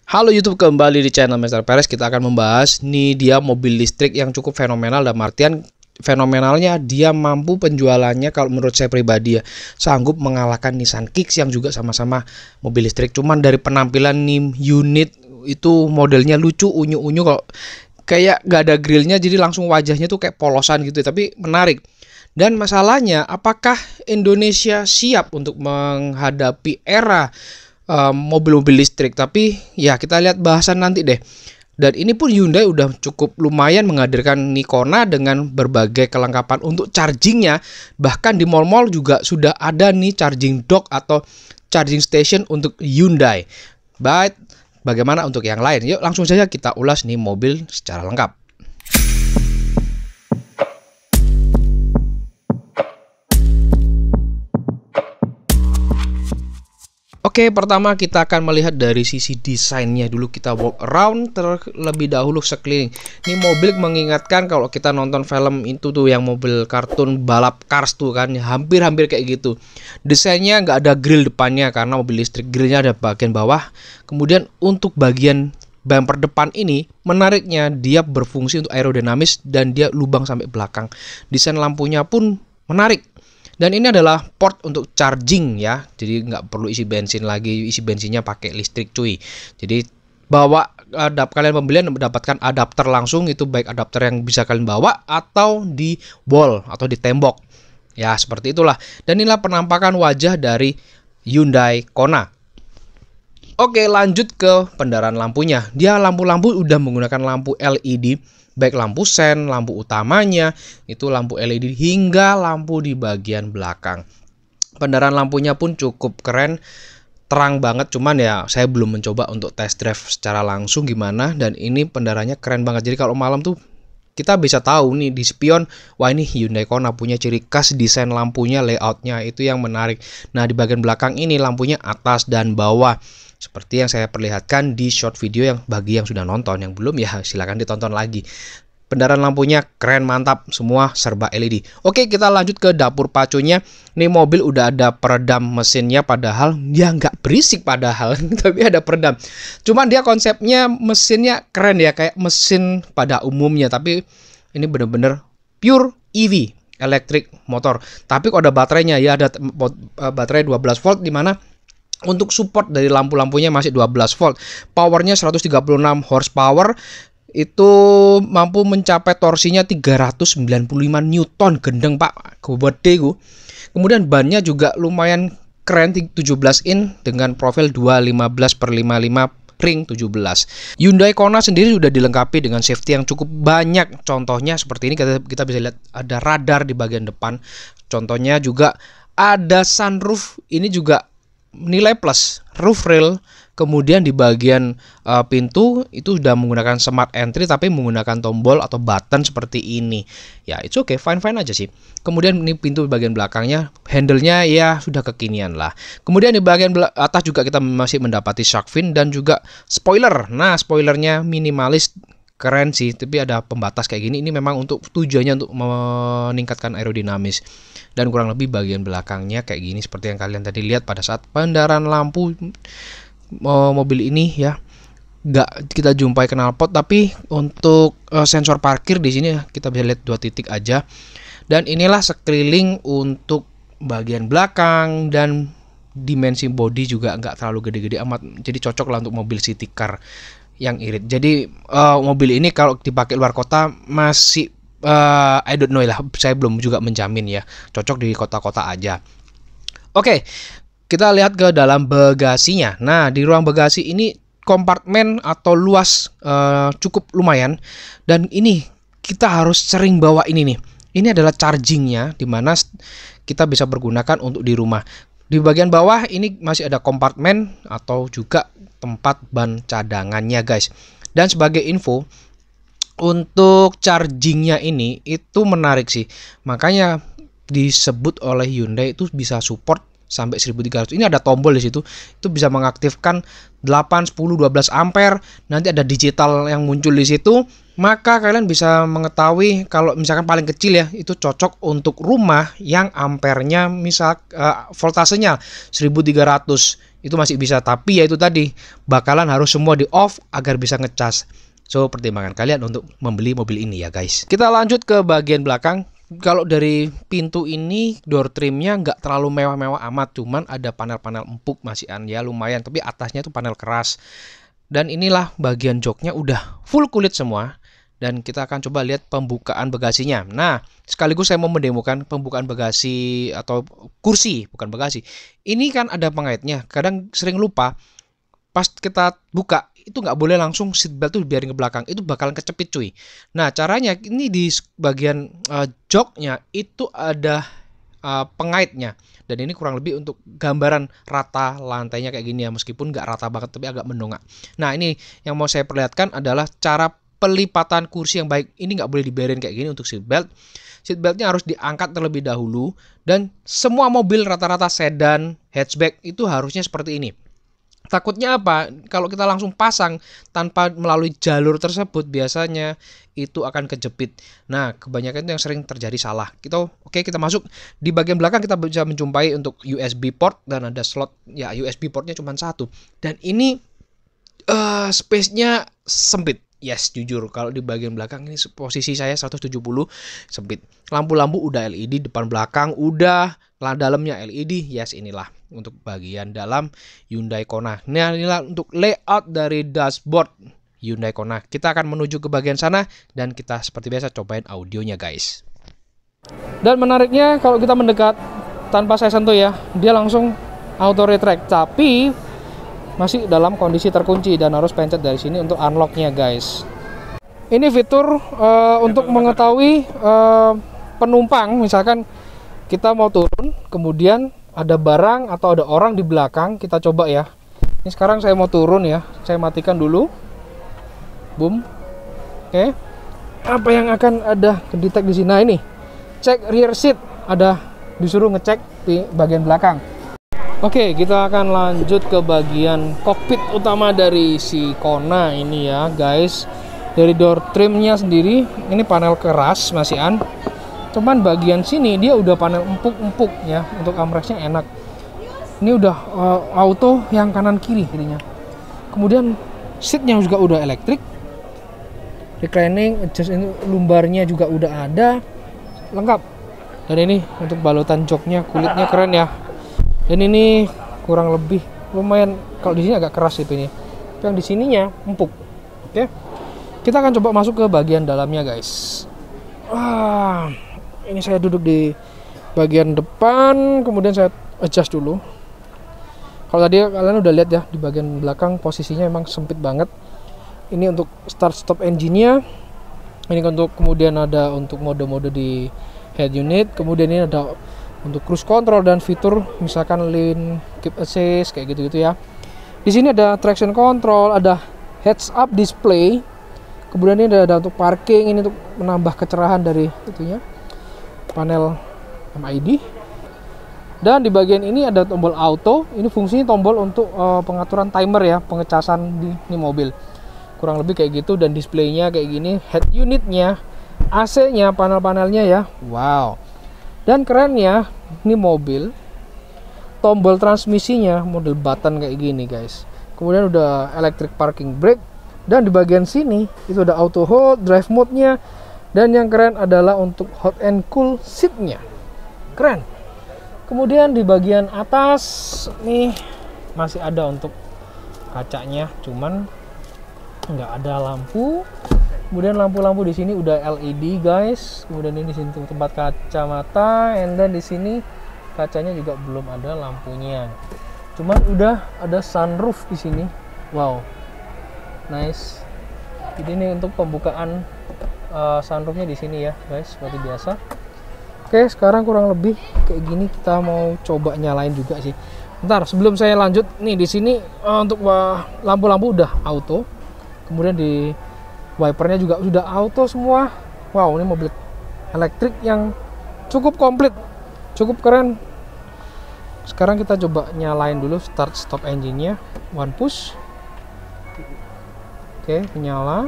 Halo YouTube, kembali di channel Mr. Perez. Kita akan membahas nih dia mobil listrik yang cukup fenomenal. Dalam artian fenomenalnya dia mampu penjualannya, kalau menurut saya pribadi ya, sanggup mengalahkan Nissan Kicks yang juga sama-sama mobil listrik. Cuman dari penampilan nih unit itu modelnya lucu, unyu-unyu, kok kayak gak ada grillnya, jadi langsung wajahnya tuh kayak polosan gitu, tapi menarik. Dan masalahnya, apakah Indonesia siap untuk menghadapi era mobil-mobil listrik? Tapi ya kita lihat bahasan nanti deh. Dan ini pun Hyundai udah cukup lumayan menghadirkan Kona dengan berbagai kelengkapan untuk chargingnya. Bahkan di mall-mall juga sudah ada nih charging dock atau charging station untuk Hyundai. Baik, bagaimana untuk yang lain? Yuk langsung saja kita ulas nih mobil secara lengkap. Oke, pertama kita akan melihat dari sisi desainnya dulu. Kita walk around terlebih dahulu sekeliling. Ini mobil mengingatkan kalau kita nonton film itu tuh, yang mobil kartun balap Cars tuh kan, hampir-hampir kayak gitu. Desainnya nggak ada grill depannya karena mobil listrik, grillnya ada bagian bawah. Kemudian untuk bagian bumper depan ini, menariknya dia berfungsi untuk aerodinamis dan dia lubang sampai belakang. Desain lampunya pun menarik. Dan ini adalah port untuk charging ya, jadi nggak perlu isi bensin lagi, isi bensinnya pakai listrik cuy. Jadi bawa kalian pembelian mendapatkan adapter langsung, itu baik adapter yang bisa kalian bawa atau di wall atau di tembok. Ya seperti itulah. Dan inilah penampakan wajah dari Hyundai Kona. Oke, lanjut ke pendaraan lampunya. Dia lampu-lampu udah menggunakan lampu LED, baik lampu sen, lampu utamanya, itu lampu LED hingga lampu di bagian belakang. Pendaraan lampunya pun cukup keren, terang banget. Cuman ya saya belum mencoba untuk test drive secara langsung gimana. Dan ini pendaranya keren banget. Jadi kalau malam tuh kita bisa tahu nih di spion, wah ini Hyundai Kona punya ciri khas desain lampunya, layoutnya itu yang menarik. Nah di bagian belakang ini lampunya atas dan bawah, seperti yang saya perlihatkan di short video yang bagi yang sudah nonton. Yang belum ya silahkan ditonton lagi. Pendaraan lampunya keren, mantap, semua serba LED. Oke, kita lanjut ke dapur pacunya. Ini mobil udah ada peredam mesinnya, padahal dia nggak berisik padahal, tapi ada peredam. Cuman dia konsepnya mesinnya keren ya, kayak mesin pada umumnya, tapi ini bener-bener pure EV, electric motor. Tapi kok ada baterainya ya, ada baterai 12 volt, dimana untuk support dari lampu-lampunya masih 12 volt. Powernya 136 horsepower. Itu mampu mencapai torsinya 395 Newton, gendeng pak, gede gue. Kemudian bannya juga lumayan keren, 17 in dengan profil 215/55 ring 17. Hyundai Kona sendiri sudah dilengkapi dengan safety yang cukup banyak. Contohnya seperti ini, kita bisa lihat ada radar di bagian depan. Contohnya juga ada sunroof, ini juga nilai plus, roof rail. Kemudian di bagian pintu itu sudah menggunakan smart entry, tapi menggunakan tombol atau button seperti ini. Ya, it's okay, fine aja sih. Kemudian ini pintu bagian belakangnya, handle-nya ya sudah kekinian lah. Kemudian di bagian atas juga kita masih mendapati shark fin dan juga spoiler. Nah, spoilernya minimalis, keren sih, tapi ada pembatas kayak gini. Ini memang untuk tujuannya untuk meningkatkan aerodinamis. Dan kurang lebih bagian belakangnya kayak gini, seperti yang kalian tadi lihat pada saat pendaraan lampu. Mobil ini ya nggak kita jumpai knalpot, tapi untuk sensor parkir di sini kita bisa lihat 2 titik aja. Dan inilah sekeliling untuk bagian belakang, dan dimensi bodi juga nggak terlalu gede-gede amat, jadi cocok lah untuk mobil city car yang irit. Jadi mobil ini kalau dipakai luar kota masih I don't know lah, saya belum juga menjamin ya, cocok di kota-kota aja. Oke, kita lihat ke dalam bagasinya. Nah, di ruang bagasi ini kompartemen atau luas cukup lumayan. Dan ini kita harus sering bawa ini nih. Ini adalah chargingnya, dimana kita bisa pergunakan untuk di rumah. Di bagian bawah ini masih ada kompartemen atau juga tempat ban cadangannya guys. Dan sebagai info, untuk chargingnya ini itu menarik sih. Makanya disebut oleh Hyundai itu bisa support sampai 1300. Ini ada tombol di situ, itu bisa mengaktifkan 8, 10, 12 ampere. Nanti ada digital yang muncul di situ. maka kalian bisa mengetahui kalau misalkan paling kecil ya itu cocok untuk rumah yang ampernya misal voltasenya 1300 itu masih bisa, tapi ya itu tadi bakalan harus semua di off agar bisa ngecas. So pertimbangan kalian untuk membeli mobil ini ya guys. Kita lanjut ke bagian belakang. Kalau dari pintu ini door trimnya nggak terlalu mewah-mewah amat, cuman ada panel-panel empuk masihan ya lumayan, tapi atasnya itu panel keras. Dan inilah bagian joknya udah full kulit semua. Dan kita akan coba lihat pembukaan bagasinya. Nah, sekaligus saya mau mendemokan pembukaan bagasi atau kursi, bukan bagasi. Ini kan ada pengaitnya. Kadang sering lupa. Pas kita buka, itu nggak boleh langsung seatbelt tuh biarin ke belakang. Itu bakalan kecepit cuy. Nah, caranya ini di bagian joknya itu ada pengaitnya. Dan ini kurang lebih untuk gambaran rata lantainya kayak gini ya. Meskipun nggak rata banget, tapi agak mendongak. Nah, ini yang mau saya perlihatkan adalah cara pelipatan kursi yang baik. Ini nggak boleh dibiarin kayak gini untuk seatbelt. Seatbeltnya harus diangkat terlebih dahulu. Dan semua mobil rata-rata sedan, hatchback itu harusnya seperti ini. Takutnya apa? Kalau kita langsung pasang tanpa melalui jalur tersebut, biasanya itu akan kejepit. Nah, kebanyakan itu yang sering terjadi salah. Kita masuk di bagian belakang, kita bisa menjumpai untuk USB port dan ada slot ya, USB portnya cuma satu. Dan ini space-nya sempit. Yes, jujur kalau di bagian belakang ini posisi saya 170 sempit. Lampu-lampu udah LED, depan belakang udah, dalamnya LED. Yes, inilah untuk bagian dalam Hyundai Kona. Nah, inilah untuk layout dari dashboard Hyundai Kona. Kita akan menuju ke bagian sana dan kita seperti biasa cobain audionya guys. Dan menariknya kalau kita mendekat tanpa saya sentuh ya, dia langsung auto retract, tapi masih dalam kondisi terkunci dan harus pencet dari sini untuk unlocknya guys. Ini fitur untuk mengetahui penumpang, misalkan kita mau turun kemudian ada barang atau ada orang di belakang, kita coba ya. Ini sekarang saya mau turun ya, saya matikan dulu. Boom. Oke. Apa yang akan ada kedetek di sini? Nah, ini cek rear seat, ada disuruh ngecek di bagian belakang. Oke, kita akan lanjut ke bagian kokpit utama dari si Kona ini ya guys. Dari door trimnya sendiri, ini panel keras masihan. Cuman bagian sini dia udah panel empuk-empuk ya, untuk armrestnya enak. Ini udah auto yang kanan kiri jadinya. Kemudian seatnya juga udah elektrik. Reclining, adjust ini lumbarnya juga udah ada, lengkap. Dan ini untuk balutan joknya, kulitnya keren ya. Dan ini kurang lebih lumayan, kalau di sini agak keras itu ini. Tapi yang di sininya empuk. Oke. Kita akan coba masuk ke bagian dalamnya, guys. Ini saya duduk di bagian depan, kemudian saya adjust dulu. Kalau tadi kalian udah lihat ya, di bagian belakang posisinya emang sempit banget. Ini untuk start stop engine-nya. Ini untuk kemudian ada untuk mode-mode di head unit, kemudian ini ada untuk cruise control dan fitur misalkan lane keep assist kayak gitu-gitu ya. Di sini ada traction control, ada heads up display. Kemudian ini ada untuk parking, ini untuk menambah kecerahan dari itunya. Panel MID. Dan di bagian ini ada tombol auto. Ini fungsinya tombol untuk pengaturan timer ya, pengecasan di ini mobil. Kurang lebih kayak gitu, dan displaynya kayak gini. Head unitnya, AC-nya, panel-panelnya ya. Wow. Dan kerennya, ini mobil tombol transmisinya model button kayak gini guys. Kemudian udah electric parking brake, dan di bagian sini itu ada auto hold, drive mode-nya, dan yang keren adalah untuk hot and cool seat-nya. Keren. Kemudian di bagian atas nih masih ada untuk kacanya, cuman nggak ada lampu. Kemudian lampu-lampu di sini udah LED guys. Kemudian ini di sini tempat kacamata, and then di sini kacanya juga belum ada lampunya. Cuman udah ada sunroof di sini. Wow, nice. Jadi ini untuk pembukaan sunroofnya di sini ya guys, seperti biasa. Oke, sekarang kurang lebih kayak gini. Kita mau coba nyalain juga sih. Bentar, sebelum saya lanjut nih, di sini untuk lampu-lampu udah auto. Kemudian di wipernya juga sudah auto semua. Wow, ini mobil elektrik yang cukup komplit, cukup keren. Sekarang kita coba nyalain dulu start stop engine-nya. One push. Oke, menyala.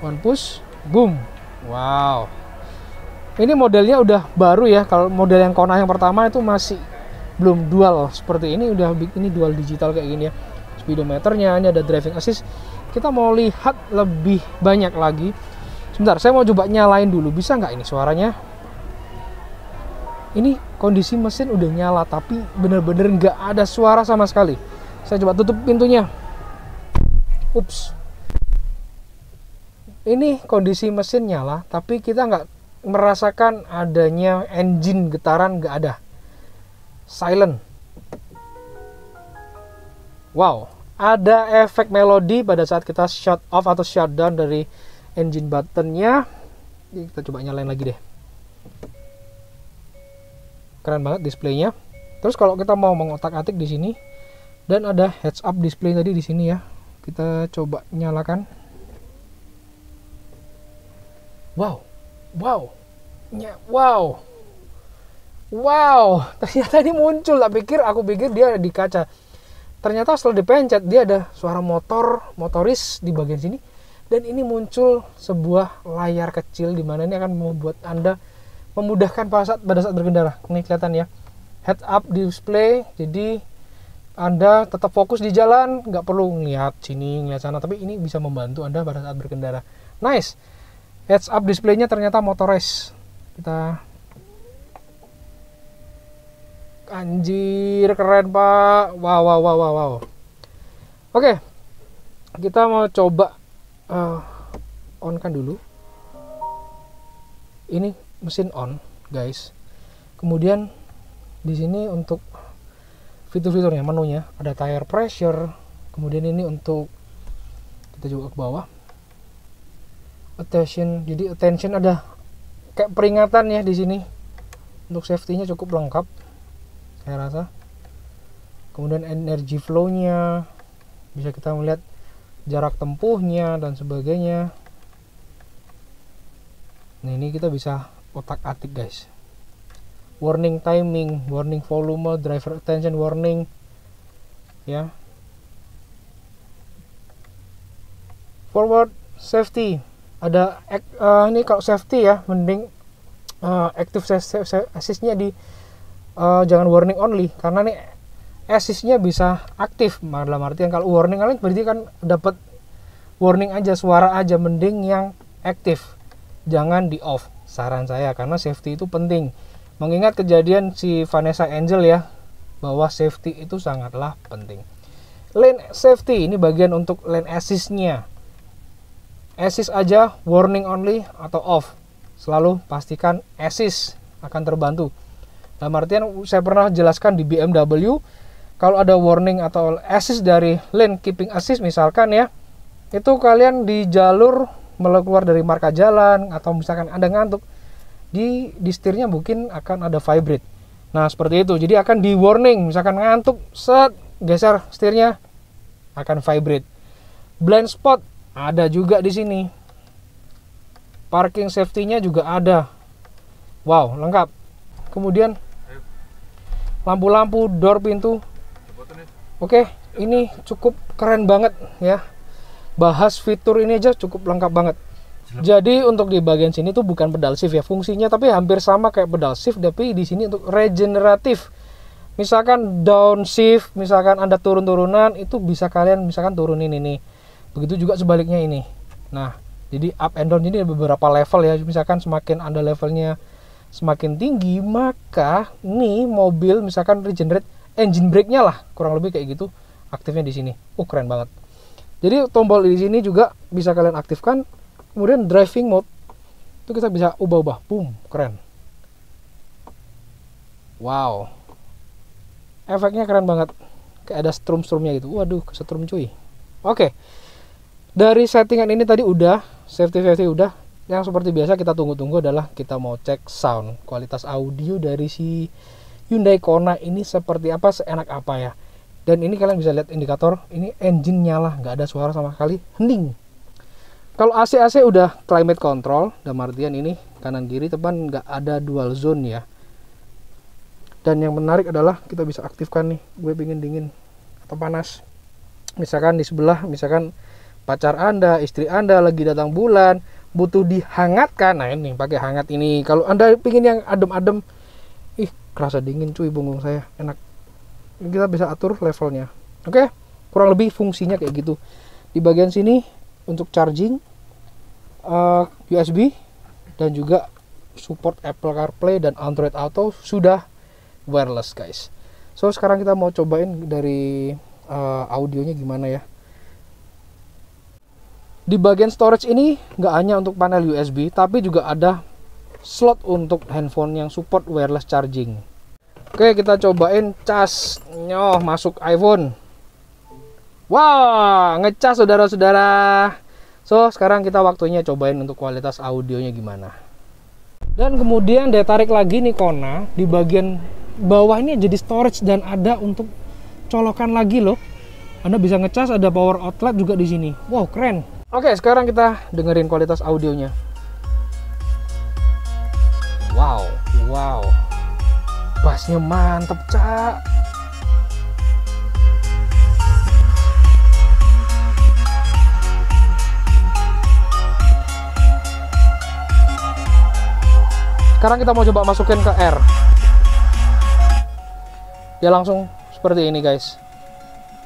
One push, boom. Wow. Ini modelnya udah baru ya. Kalau model yang Kona yang pertama itu masih belum dual seperti ini, udah ini dual digital kayak gini ya. Speedometernya, ini ada driving assist. Kita mau lihat lebih banyak lagi. Sebentar, saya mau coba nyalain dulu. Bisa nggak ini suaranya? Ini kondisi mesin udah nyala, tapi bener-bener nggak ada suara sama sekali. Saya coba tutup pintunya. Ups. Ini kondisi mesin nyala, tapi kita nggak merasakan adanya engine getaran, nggak ada. Silent. Wow, ada efek melodi pada saat kita shut off atau shutdown dari engine buttonnya. Kita coba nyalain lagi deh. Keren banget displaynya. Terus kalau kita mau mengotak-atik di sini, dan ada heads up display tadi di sini ya. Kita coba nyalakan. Wow, wow, wow, wow. Ternyata ini muncul. Aku pikir dia di kaca. Ternyata setelah dipencet dia ada suara motoris di bagian sini. Dan ini muncul sebuah layar kecil di mana ini akan membuat Anda memudahkan pada saat berkendara. Ini kelihatan ya, head up display. Jadi Anda tetap fokus di jalan, nggak perlu ngeliat sini, ngeliat sana. Tapi ini bisa membantu Anda pada saat berkendara. Nice. Heads up displaynya ternyata motorized. Kita anjir, keren pak. Wow. Oke, kita mau coba on kan dulu. Ini mesin on, guys. Kemudian di sini untuk fitur-fiturnya, menunya ada tire pressure. Kemudian ini untuk, kita coba ke bawah, attention. Jadi attention ada kayak peringatan ya di sini. Untuk safety-nya cukup lengkap, saya rasa. Kemudian energy flow-nya, bisa kita melihat jarak tempuhnya dan sebagainya. Nah, ini kita bisa otak-atik, guys. Warning timing, warning volume, driver attention warning, ya. Forward safety. Ada ini kalau safety ya, mending active assist-nya di jangan warning only, karena nih assist-nya bisa aktif. Dalam artian kalau warning kalian berarti kan dapat warning aja, suara aja, mending yang aktif, jangan di off, saran saya, karena safety itu penting. Mengingat kejadian si Vanessa Angel ya, bahwa safety itu sangatlah penting. Lane safety ini bagian untuk lane assist-nya. Assist aja, warning only atau off. Selalu pastikan assist akan terbantu. Dalam artian saya pernah jelaskan di BMW, kalau ada warning atau assist dari lane keeping assist misalkan ya, itu kalian di jalur keluar dari marka jalan atau misalkan Anda ngantuk, di setirnya mungkin akan ada vibrate. Nah, seperti itu. Jadi akan di warning, misalkan ngantuk, set, geser setirnya, akan vibrate. Blind spot ada juga di sini. Parking safety-nya juga ada. Wow, lengkap. Kemudian lampu-lampu, door pintu. Oke, ini cukup keren banget ya. Bahas fitur ini aja cukup lengkap banget. Jadi untuk di bagian sini tuh bukan pedal shift ya fungsinya, tapi hampir sama kayak pedal shift, tapi di sini untuk regeneratif. Misalkan downshift, misalkan Anda turun-turunan, itu bisa kalian misalkan turunin ini. Begitu juga sebaliknya ini. Nah, jadi up and down ini ada beberapa level ya. Misalkan semakin Anda levelnya semakin tinggi, maka nih mobil misalkan regenerate engine brake-nya lah, kurang lebih kayak gitu aktifnya di sini. Keren banget. Jadi tombol di sini juga bisa kalian aktifkan. Kemudian driving mode itu kita bisa ubah-ubah. Boom, keren. Wow. Efeknya keren banget. Kayak ada strum-strumnya gitu. Waduh, kesetrum cuy. Oke. Dari settingan ini tadi udah, safety udah. Yang seperti biasa kita tunggu-tunggu adalah kita mau cek sound, kualitas audio dari si Hyundai Kona ini seperti apa, seenak apa ya. Dan ini kalian bisa lihat indikator, ini engine nyala, nggak ada suara sama sekali, hening. Kalau AC udah climate control, dalam artian ini kanan kiri teman nggak ada dual zone ya. Dan yang menarik adalah kita bisa aktifkan nih, gue pengen dingin atau panas. Misalkan di sebelah, misalkan pacar Anda, istri Anda lagi datang bulan, butuh dihangatkan. Nah ini pakai hangat ini. Kalau Anda pingin yang adem-adem, ih kerasa dingin cuy punggung saya, enak. Ini kita bisa atur levelnya. Oke, kurang lebih fungsinya kayak gitu. Di bagian sini untuk charging, USB, dan juga support Apple CarPlay dan Android Auto sudah wireless guys. So sekarang kita mau cobain dari audionya gimana ya. Di bagian storage ini nggak hanya untuk panel USB, tapi juga ada slot untuk handphone yang support wireless charging. Oke, kita cobain cas. Nyoh, masuk iPhone. Wah, ngecas saudara-saudara. So sekarang kita waktunya cobain untuk kualitas audionya gimana. Dan kemudian dia tarik lagi nih Kona, di bagian bawah ini jadi storage dan ada untuk colokan lagi loh. Anda bisa ngecas, ada power outlet juga di sini. Wow, keren. Oke, sekarang kita dengerin kualitas audionya. Wow, wow. Bassnya mantep, Cak. Sekarang kita mau coba masukin ke R. Ya langsung seperti ini guys.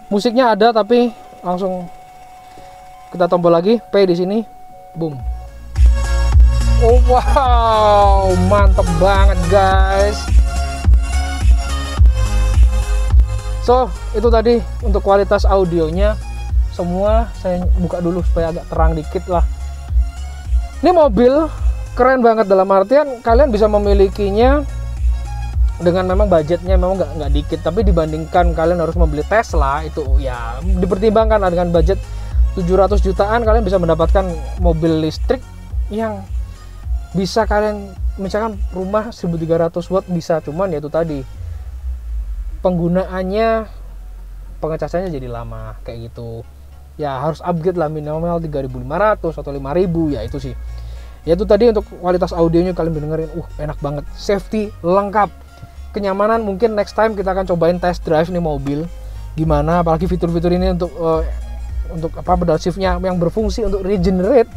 Musiknya ada tapi langsung kita tombol lagi P di sini. Boom. Oh wow, mantep banget guys. So itu tadi untuk kualitas audionya. Semua saya buka dulu supaya agak terang dikit lah. Ini mobil keren banget, dalam artian kalian bisa memilikinya dengan memang budgetnya memang nggak dikit, tapi dibandingkan kalian harus membeli Tesla itu ya dipertimbangkan. Dengan budget 700 jutaan kalian bisa mendapatkan mobil listrik yang bisa kalian, misalkan rumah 1300 watt bisa, cuman ya itu tadi penggunaannya, pengecasannya jadi lama kayak gitu ya, harus upgrade lah minimal 3.500 atau 5.000 ya itu sih. Ya itu tadi untuk kualitas audionya kalian dengerin, enak banget, safety lengkap, kenyamanan mungkin next time kita akan cobain test drive nih mobil gimana, apalagi fitur-fitur ini untuk pedal shiftnya yang berfungsi untuk regenerate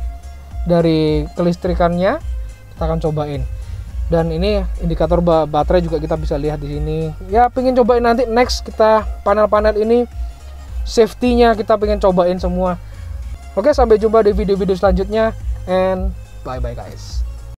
dari kelistrikannya, kita akan cobain. Dan ini indikator baterai juga kita bisa lihat di sini. Ya pengen cobain nanti next kita panel-panel ini safety-nya kita pengen cobain semua. Oke, sampai jumpa di video-video selanjutnya and bye bye guys.